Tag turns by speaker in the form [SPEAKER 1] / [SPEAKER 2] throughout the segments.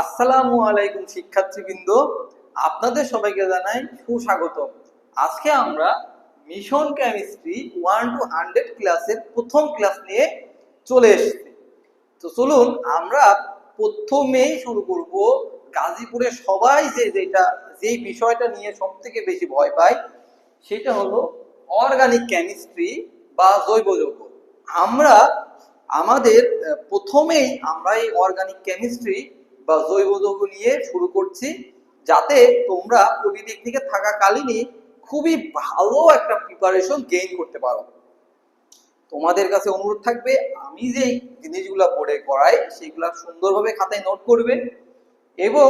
[SPEAKER 1] আসসালামু আলাইকুম শিক্ষার্থীবৃন্দ, আপনাদের সবাইকে জানাই সুস্বাগতম। আজকে আমরা মিশন কেমিস্ট্রি 1 to 100 ক্লাসের প্রথম ক্লাস নিয়ে চলে এসেছি। তো চলুন আমরা প্রথমেই শুরু করব। গাজীপুরে সবাই যেই বিষয়টা নিয়ে সব থেকে বেশি ভয় পায় সেটা হলো অর্গানিক কেমিস্ট্রি বা জৈব যৌগ। আমাদের প্রথমেই আমরা এই অর্গানিক কেমিস্ট্রি বা জৈব যৌগ নিয়ে শুরু করছি, যাতে তোমরা পলিটেকনিকে থাকাকালীনই খুবই ভালো একটা প্রিপারেশন গেইন করতে পারো। তোমাদের কাছে অনুরোধ থাকবে, আমি যে জিনিসগুলো বোর্ডে করাই সেগুলো সুন্দরভাবে খাতায় নোট করবে এবং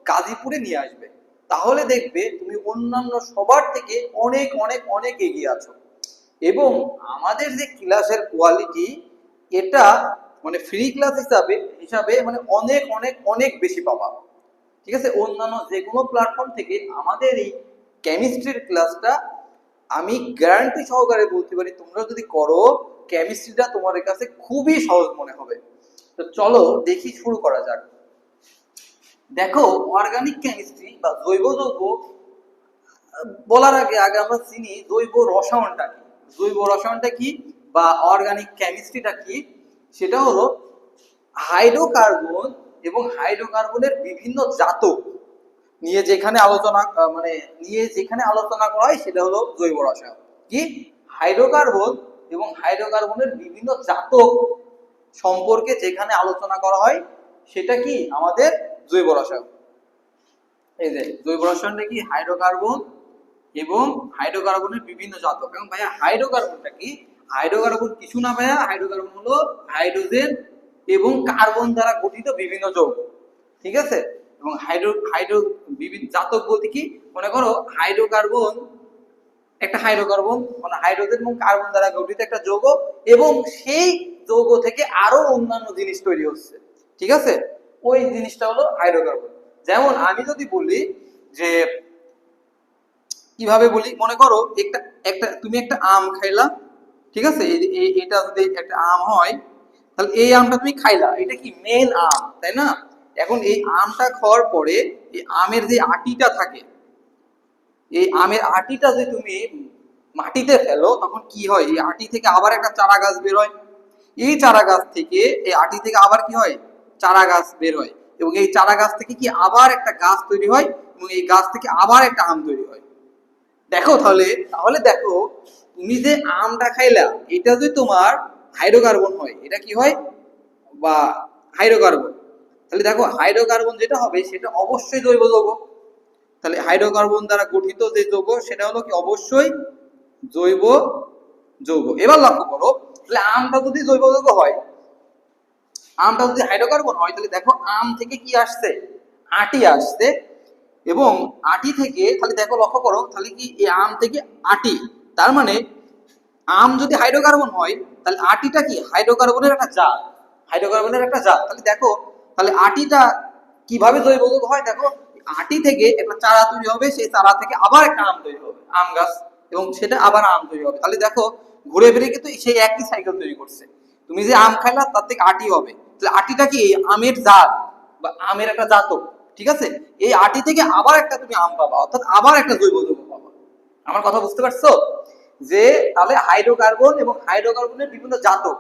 [SPEAKER 1] গাজীপুরে নিয়ে আসবে। তাহলে দেখবে তুমি অন্যান্য সবার থেকে অনেক অনেক অনেক এগিয়ে আছো। এবং আমাদের যে ক্লাসের কোয়ালিটি, এটা মানে ফ্রি ক্লাস হিসাবে মানে অনেক অনেক অনেক বেশি পাবা। ঠিক আছে, অন্যান্য যে কোনো প্ল্যাটফর্ম থেকে আমাদের এই কেমিস্ট্রির ক্লাসটা আমি গ্যারান্টি সহকারে বলতে পারি, তোমরা যদি করো কেমিস্ট্রিটা তোমাদের কাছে খুবই সহজ মনে হবে। তো চলো দেখি, শুরু করা যাক। দেখো, অর্গানিক কেমিস্ট্রি বা জৈব যৌগ বলার আগে আমরা চিনি জৈব রসায়নটা কি। জৈব রসায়নটা কি বা অর্গানিক কেমিস্ট্রিটা কি, সেটা হলো হাইড্রোকার্বন এবং হাইড্রোকার্বনের বিভিন্ন জাতক নিয়ে যেখানে আলোচনা করা হয় সেটা হলো জৈব রসায়ন। কি, হাইড্রোকার্বন এবং হাইড্রোকার্বনের বিভিন্ন জাতক সম্পর্কে যেখানে আলোচনা করা হয় সেটা কি আমাদের জৈব রসায়ন। এই যে জৈব রসায়নটা কি, হাইড্রোকার্বন এবং হাইড্রোকার্বনের বিভিন্ন জাতক। এবং ভাইয়া হাইড্রোকার্বনটা কি? হাইড্রোকার্বন কিছু না ভাইয়া, হাইড্রোকার্বন হলো হাইড্রোজেন এবং কার্বন দ্বারা গঠিত বিভিন্ন যৌগ। ঠিক আছে, এবং হাইড্রো বিভিন্ন জাতক বলতে কি, মনে করো হাইড্রোকার্বন একটা হাইড্রোকার্বন মানে হাইড্রোজেন এবং কার্বন দ্বারা গঠিত একটা যৌগ, এবং সেই যৌগ থেকে আরো অন্যান্য জিনিস তৈরি হচ্ছে। ঠিক আছে, ওই জিনিসটা হলো হাইড্রোকার্বন। যেমন আমি যদি বলি যে, কিভাবে বলি, মনে করো একটা একটা তুমি একটা আম খাইলা। ঠিক আছে, এটা যদি একটা আম হয়, তাহলে এই আমটা তুমি খাইলা, এটা কি মেন আম, তাই না? এখন এই আমটা খাওয়ার পরে এই আমের যে আটিটা থাকে, এই আমের আটিটা যদি তুমি মাটিতে ফেলো, তখন কি হয়, এই আটি থেকে আবার একটা চারা গাছ বের হয়। এই চারা গাছ থেকে, এই আটি থেকে আবার কি হয়, চারা গাছ বের হয়, এবং এই চারা গাছ থেকে কি আবার একটা গাছ তৈরি হয়, এবং এই গাছ থেকে আবার একটা আম তৈরি হয়। দেখো তাহলে তাহলে দেখো, তুমি যে আমটা খাইলা, এটা যদি তোমার হাইড্রোকার্বন হয়, এটা কি হয় বা হাইড্রোকার্বন, তাহলে দেখো হাইড্রোকার্বন যেটা হবে সেটা অবশ্যই জৈব যৌগ। তাহলে হাইড্রোকার্বন দ্বারা গঠিত যে যৌগ সেটা হলো কি, অবশ্যই জৈব যৌগ। এবার লক্ষ্য করো, তাহলে আমটা যদি জৈব যৌগ হয়, আমটা যদি হাইড্রোকার্বন হয়, তাহলে দেখো আম থেকে কি আসছে, আটি আসছে। এবং আটি থেকে, তাহলে দেখো লক্ষ্য করো, তাহলে কি এই আম থেকে আটি, তার মানে আম যদি হাইড্রোকার্বন হয়, তাহলে আটিটা কি হাইড্রোকার্বনের একটা জাত, হাইড্রোকার্বনের একটা জাত। তাহলে দেখো, তাহলে আটিটা কিভাবে জৈব যৌগ হয়, দেখো আটি থেকে একটা চারা তৈরি হবে, সেই চারা থেকে আবার একটা আম তৈরি হবে, আম গাছ, এবং সেটা আবার আম তৈরি হবে। তাহলে দেখো ঘুরে ফিরে কিন্তু সেই একই সাইকেল তৈরি করছে। তুমি যে আম খাইলা তার থেকে আটি হবে, তাহলে আটিটা কি আমের জাত বা আমের একটা জাতক। ঠিক আছে, এই আটি থেকে আবার একটা তুমি আম পাবা, অর্থাৎ আবার একটা জৈব যৌগ পাবা। আমার কথা বুঝতে পারছো? যে তাহলে হাইড্রোকার্বন এবং হাইড্রোকার্বনের বিভিন্ন জাতক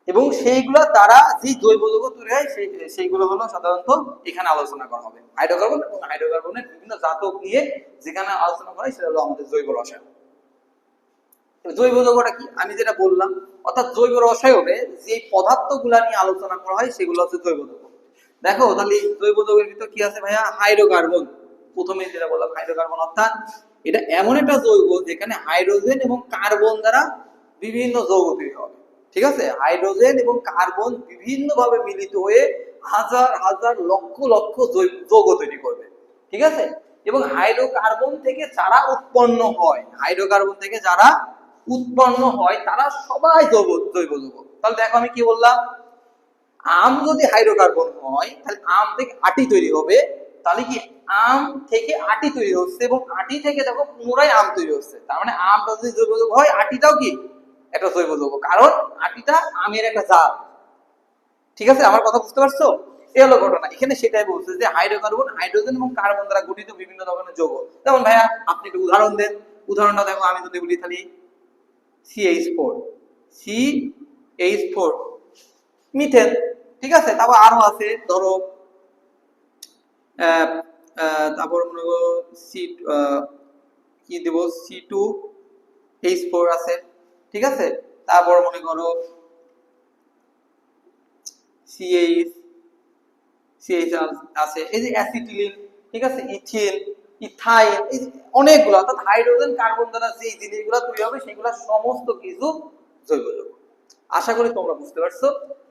[SPEAKER 1] এবং সেইগুলো দ্বারা যে জৈব যৌগ তৈরি হয় সেইগুলো হলো সাধারণত এখানে আলোচনা করা হবে। হাইড্রোকার্বন এবং হাইড্রোকার্বনের বিভিন্ন জাতক নিয়ে যেখানে আলোচনা করা হয় সেটা হলো আমাদের জৈব রসায়ন। জৈব যৌগটা কি, আমি যেটা বললাম, অর্থাৎ জৈব রসায়নে যে পদার্থগুলা নিয়ে আলোচনা করা হয় সেগুলো হচ্ছে জৈব যৌগ। দেখো তাহলে জৈব যৌগের ভিতর কি আছে ভাইয়া, হাইড্রোকার্বন। প্রথমে যেটা বললাম হাইড্রোকার্বন, অর্থাৎ এটা এমন একটা যৌগ যেখানে হাইড্রোজেন এবং কার্বন দ্বারা বিভিন্ন যৌগ তৈরি হবে। ঠিক আছে, হাইড্রোজেন এবং কার্বন বিভিন্ন ভাবে মিলিত হয়ে হাজার হাজার লক্ষ লক্ষ যৌগ তৈরি করবে। ঠিক আছে, এবং হাইড্রোকার্বন থেকে যারা উৎপন্ন হয়, হাইড্রোকার্বন থেকে যারা উৎপন্ন হয় তারা সবাই জৈব যৌগ। তাহলে দেখো আমি কি বললাম, আম যদি হাইড্রোকার্বন হয়, তাহলে আম থেকে আটি তৈরি হবে। তাহলে কি আম থেকে আটি তৈরি হচ্ছে, এবং আটি থেকে দেখো পুনরায় আম তৈরি হচ্ছে। তার মানে আমটা যদি জৈব যৌগ হয়, আটিটাও কি একটা জৈব যৌগ, কারণ আটিটা আমের একটা জাত। ঠিক আছে, আমার কথা বুঝতে পারছো? এ হলো ঘটনা। এখানে সেটাই বলছে যে হাইড্রোকার্বন হাইড্রোজেন এবং কার্বন দ্বারা গঠিত বিভিন্ন ধরনের যৌগ। যেমন ভাইয়া আপনি একটু উদাহরণ দেন। উদাহরণটা দেখো, আমি যদি বলি তাহলে CH4, CH4 মিথেন, ঠিক আছে। তারপর আরো আছে ধরো তারপর মনে করো সি কি দেব C2H4 আছে, ঠিক আছে। তারপর মনে করো CH CH আছে, এই যে অ্যাসিটিলিন, ঠিক আছে, ইথিন, ইথাইন, এই যে অনেকগুলো, অর্থাৎ হাইড্রোজেন কার্বন দ্বারা যে জিনিসগুলো তৈরি হবে সেগুলো সমস্ত কিছু জৈব যৌগ। আশা করি তোমরা বুঝতে পারছো।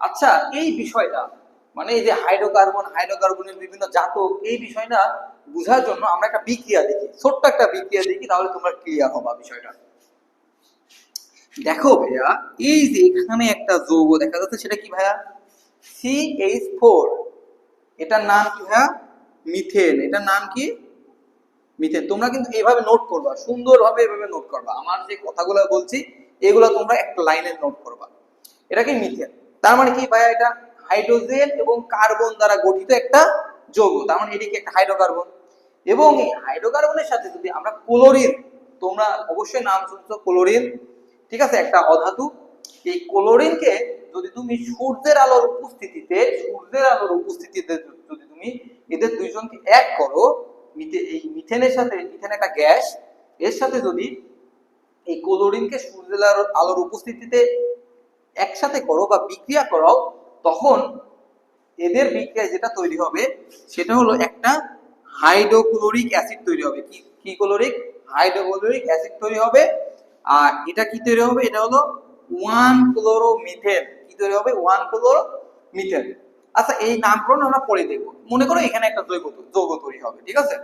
[SPEAKER 1] আচ্ছা, এই বিষয়টা মানে এই যে হাইড্রোকার্বনের বিভিন্ন জাতক, এই বিষয়টা বোঝার জন্য আমরা একটা বিক্রিয়া দেখি, ছোট্ট একটা বিক্রিয়া দেখি, তাহলে তোমরা ক্লিয়ার হবা বিষয়টা। দেখো ভাইয়া, এই যে এখানে একটা যৌগ দেখা যাচ্ছে, সেটা কি ভাইয়া? CH4, এটার নাম কি ভাইয়া? মিথেন। এটার নাম কি? মিথেন। তোমরা কিন্তু এইভাবে নোট করবা, সুন্দরভাবে এভাবে নোট করবা। আমার যে কথাগুলো বলছি এগুলো তোমরা একটা লাইনে নোট করবা। এটা কি? মিথেন। তার মানে কি ভাইয়া? এটা হাইড্রোজেন এবং কার্বন দ্বারা গঠিত একটা যৌগ। তার মানে এটি কি একটা হাইড্রোকার্বন। এবং এই হাইড্রোকার্বনের সাথে যদি আমরা ক্লোরিন, তোমরা অবশ্যই নাম শুনছো ক্লোরিন, ঠিক আছে, একটা অধাতু। এই ক্লোরিনকে যদি তুমি সূর্যের আলোর উপস্থিতিতে যদি তুমি এদের দুইজনকে এক করো, এই মিথেনের সাথে, মিথেন একটা গ্যাস, এর সাথে যদি এই ক্লোরিনকে সূর্যের আলোর উপস্থিতিতে একসাথে করো বা বিক্রিয়া করো, তখন এদের বিক্রিয়ায় যেটা তৈরি হবে সেটা হলো একটা হাইড্রোক্লোরিক অ্যাসিড তৈরি হবে। কি কি ক্লোরিক? হাইড্রোক্লোরিক অ্যাসিড তৈরি হবে। আর এটা কি তৈরি হবে? এটা হলো 1 ক্লোরোমিথেন। কি তৈরি হবে? 1 ক্লোরোমিথেন। আচ্ছা, এই নামকরণ আমরা পরে দেখব। মনে করো এখানে একটা যৌগ তৈরি হবে, ঠিক আছে।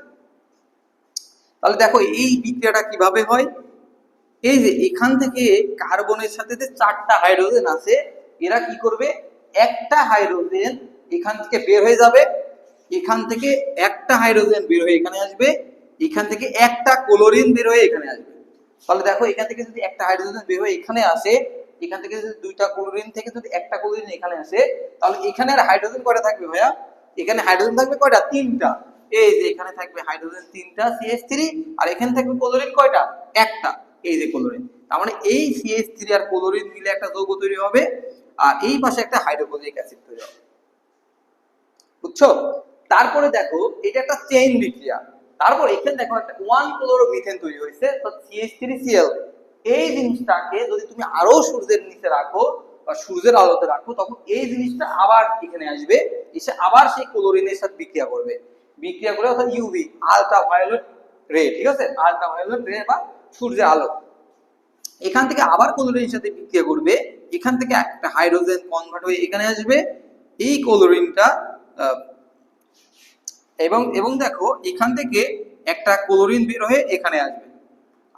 [SPEAKER 1] তাহলে দেখো এই বিক্রিয়াটা কিভাবে হয়। এই যে এখান থেকে কার্বনের সাথে যে 4টা হাইড্রোজেন আছে, এরা কি করবে? একটা হাইড্রোজেন এখান থেকে বের হয়ে যাবে, এখান থেকে একটা হাইড্রোজেন বের হয়ে এখানে আসবে, এখান থেকে একটা ক্লোরিন বের হয়ে এখানে আসবে। তাহলে দেখো এখান থেকে যদি একটা হাইড্রোজেন বের হয়ে এখানে আসে, এখান থেকে যদি দুইটা ক্লোরিন থেকে যদি একটা ক্লোরিন এখানে আসে, তাহলে এখানে আর হাইড্রোজেন কয়টা থাকবে ভাইয়া? এখানে হাইড্রোজেন থাকবে কয়টা? 3টা। এই যে এখানে থাকবে হাইড্রোজেন 3টা CH3, আর এখানে থাকবে ক্লোরিন কয়টা? একটা। এই যে ক্লোরিন। তার মানে এই CH3 আর ক্লোরিন মিলে একটা যৌগ তৈরি হবে, আর এই পাশে একটা হাইড্রোক্লোরিক অ্যাসিড তৈরি হবে। বুঝছো? তারপরে দেখো এটা একটা চেইন বিক্রিয়া। তারপর এখানে দেখো একটা 1 ক্লোরোমিথেন তৈরি হয়েছে, তো CH3Cl। এই জিনিসটাকে যদি তুমি আরো সূর্যের নিচে রাখো বা সূর্যের আলোতে রাখো, তখন এই জিনিসটা আবার এখানে আসবে, এসে আবার সেই ক্লোরিনের সাথে বিক্রিয়া করবে। বিক্রিয়া করে, অর্থাৎ ইউভি, আল্ট্রাভায়োলেট রে, ঠিক আছে, আল্ট্রাভায়োলেট রে বা সূর্যের আলো, এখান থেকে আবার ক্লোরিনের সাথে বিক্রিয়া করবে। এখান থেকে একটা হাইড্রোজেন কনভার্ট হয়ে এখানে আসবে, এই ক্লোরিনটা এবং এবং দেখো এখান থেকে একটা ক্লোরিন বের হয়ে এখানে আসবে।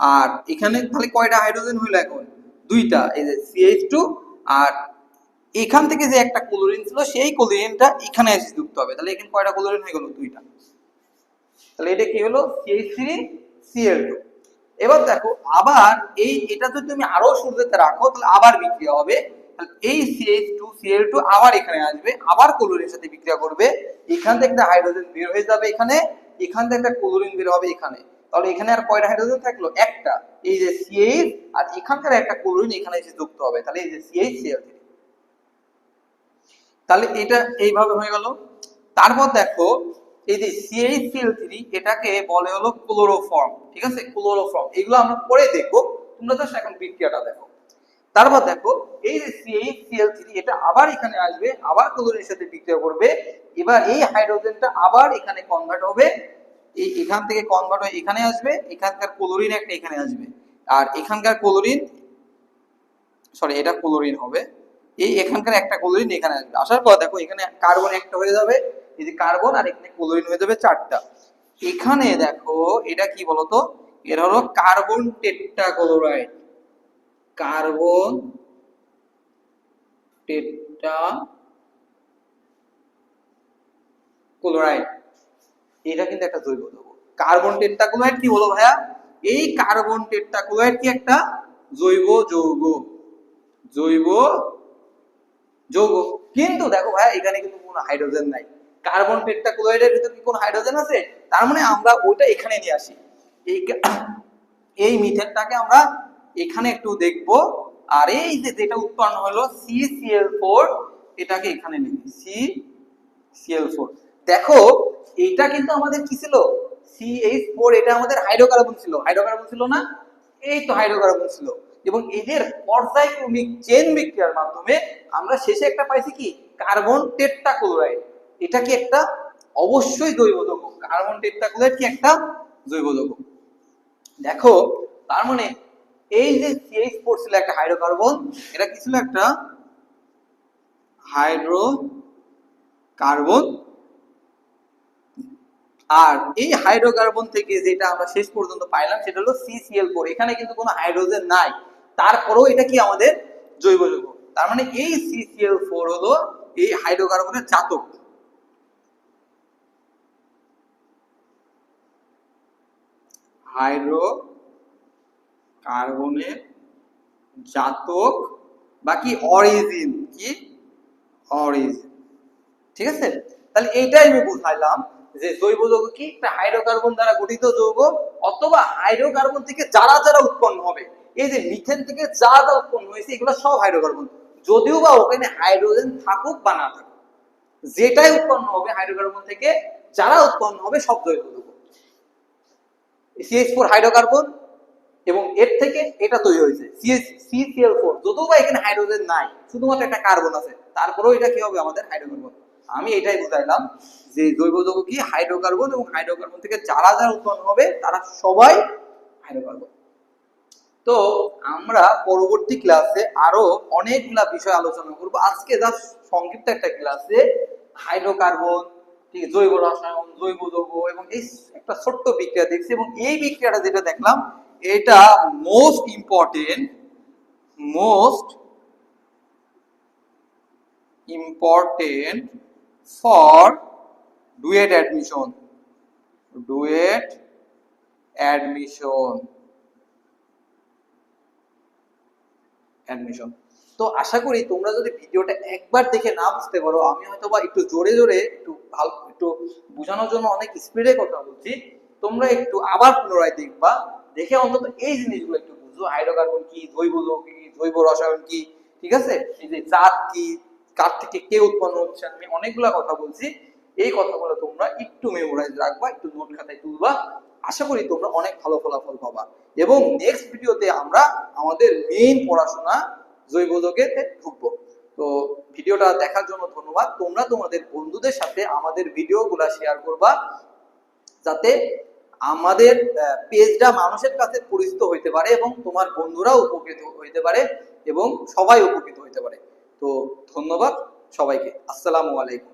[SPEAKER 1] আর এখানে তাহলে কয়টা হাইড্রোজেন হইলো এখন? 2টা, এই যে CH2। আর এখান থেকে যে একটা ক্লোরিন ছিল সেই ক্লোরিনটা এখানে এসে যুক্ত হবে। তাহলে এখানে কয়টা ক্লোরিন হয়ে গেল? 2টা। তাহলে এটা কি হলো? CH3Cl2। এবার দেখো আবার এটা যদি তুমি আরো সূর্যেতে রাখো, তাহলে আবার বিক্রিয়া হবে। তাহলে এই CH2Cl2 আবার এখানে আসবে, আবার ক্লোরিনের সাথে বিক্রিয়া করবে। এখান থেকে একটা হাইড্রোজেন বের হয়ে যাবে এখানে, এখান থেকে একটা ক্লোরিন বের হবে এখানে। তাহলে এখানে আর কয়টা হাইড্রোজেন থাকলো? একটা। এই যে CH, আর এখানকার একটা ক্লোরিন এখানে এসে যুক্ত হবে। তাহলে এই যে CH-Cl3। তাহলে এটা এইভাবে হয়ে গেল। তারপর দেখো এই যে CH-Cl3, এটাকে বলে হলো ক্লোরোফর্ম, ঠিক আছে, ক্লোরোফর্ম। এগুলো আমরা পরে দেখবো, তোমরা জাস্ট এখন বিক্রিয়াটা দেখো। তারপর দেখো এই যে CH-Cl3, এটা আবার এখানে আসবে, আবার ক্লোরিনের সাথে বিক্রিয়া করবে। এবার এই হাইড্রোজেনটা আবার এখানে কনভার্ট হবে, এখান থেকে কনভার্ট হয়ে এখানে আসবে, এখানকার ক্লোরিন একটা এখানে আসবে, আর এখানকার ক্লোরিন, সরি এটা ক্লোরিন হবে, এই এখানকার একটা ক্লোরিন এখানে আসবে। আসার পর দেখো এখানে কার্বন একটা হয়ে যাবে, এই যে কার্বন, আর এখানে ক্লোরিন হয়ে যাবে 4টা। এখানে দেখো এটা কি বলতো? এর হলো কার্বন টেট্রাক্লোরাইড। কার্বন টেট্রাক্লোরাইড, এটা কিন্তু একটা জৈব যৌগ। কার্বন টেট্রাক্লোরাইড কি বলো ভাইয়া? এই কার্বন টেট্রাক্লোরাইড কি একটা জৈব যৌগ, জৈব যৌগ, কিন্তু দেখো ভাই এখানে কিন্তু কোনো হাইড্রোজেন নাই, কার্বন টেট্রাক্লোরাইডের ভিতরে কি কোনো হাইড্রোজেন আছে? তার মানে আমরা ওইটা এখানে নিয়ে আসি, এই এই মিথেনটাকে আমরা এখানে একটু দেখব, আর এই যে যেটা উৎপন্ন হলো CCl4 এটাকে এখানে লিখি CCl4। দেখো এইটা কিন্তু আমাদের কি ছিল, CH4, এটা আমাদের হাইড্রোকার্বন ছিল, হাইড্রোকার্বন ছিল না? এই তো হাইড্রোকার্বন ছিল, এবং এদের পর্যায়ক্রমিক চেন বিক্রিয়ার মাধ্যমে আমরা শেষে একটা পাইছি কি, কার্বন টেট্রাক্লোরাইড। এটা কি একটা অবশ্যই জৈব যৌগ, কার্বন টেট্রাক্লোরাইড কি একটা জৈব যৌগ। দেখো তার মানে এই যে CH4 ছিল একটা হাইড্রোকার্বন, এটা কি ছিল, একটা হাইড্রোকার্বন, আর এই হাইড্রোকার্বন থেকে যেটা আমরা শেষ পর্যন্ত পাইলাম সেটা হলো CCl4। এখানে কিন্তু কোনো হাইড্রোজেন নাই, তারপরেও এটা কি আমাদের জৈব যৌগ। তার মানে এই CCl4 হলো এই হাইড্রোকার্বনের জাতক। হাইড্রোকার্বনের জাতক বা কি অরিজিন, কি অরিজিন, ঠিক আছে? তাহলে এইটাই আমি বুঝাইলাম যে জৈব যৌগ কি, একটা হাইড্রোকার্বন দ্বারা গঠিত যৌগ, অথবা হাইড্রোকার্বন থেকে যারা যারা উৎপন্ন হবে, এই যে মিথেন থেকে যা যা উৎপন্ন হয়েছে এগুলো সব হাইড্রোকার্বন, যদিও বা ওখানে হাইড্রোজেন থাকুক বা না থাকুক, যেটাই উৎপন্ন হবে হাইড্রোকার্বন থেকে যারা উৎপন্ন হবে সব জৈব যৌগ। CH4 হাইড্রোকার্বন, এবং এর থেকে এটা তৈরি হয়েছে CCl4, যদিও বা এখানে হাইড্রোজেন নাই, শুধুমাত্র একটা কার্বন আছে, তারপরেও এটা কি হবে, আমাদের হাইড্রোকার্বন। আমি এটাই বুঝাইলাম যে জৈব যৌগ কি হাইড্রোকার্বন, এবং হাইড্রোকার্বন থেকে যারা যারা উৎপন্ন হবে তারা সবাই হাইড্রোকার্বন। তো আমরা পরবর্তী ক্লাসে আরো অনেকগুলা বিষয় আলোচনা করব। আজকে জাস্ট সংক্ষিপ্ত একটা ক্লাসে হাইড্রোকার্বন, ঠিক জৈব রসায়ন, জৈব যৌগ এবং এই একটা ছোট্ট বিক্রিয়া দেখছি, এবং এই বিক্রিয়াটা যেটা দেখলাম এটা most important for duet admission, admission. তো আশা করি তোমরা যদি ভিডিওটা একবার দেখে না বুঝতে পারো, আমি হয়তো বা একটু জোরে জোরে একটু ভালো একটু বোঝানোর জন্য অনেক স্পিডে কথা বলছি, তোমরা একটু আবার পুনরায় দেখবা, দেখে অন্তত এই জিনিসগুলো একটু বুঝো, হাইড্রোকার্বন কি, জৈব যৌগ কি, জৈব রসায়ন কি, ঠিক আছে, এই যে জাত কি, কার থেকে কে উৎপন্ন হচ্ছে, আমি অনেকগুলা কথা বলছি, এই কথাগুলো তোমরা একটু মেমোরাইজ রাখবা, একটু নোট খাতায় তুলবা, আশা করি তোমরা অনেক ভালো ফলাফল পাবা। এবং নেক্সট ভিডিওতে আমরা আমাদের মেইন পড়াশোনা জৈব যৌগেতে ঢুকবো। তো ভিডিওটা দেখার জন্য ধন্যবাদ। তোমরা তোমাদের বন্ধুদের সাথে আমাদের ভিডিওগুলো শেয়ার করবা, যাতে আমাদের পেজটা মানুষের কাছে পরিচিত হইতে পারে, এবং তোমার বন্ধুরাও উপকৃত হইতে পারে, এবং সবাই উপকৃত হইতে পারে। তো ধন্যবাদ সবাইকে, আসসালামু আলাইকুম।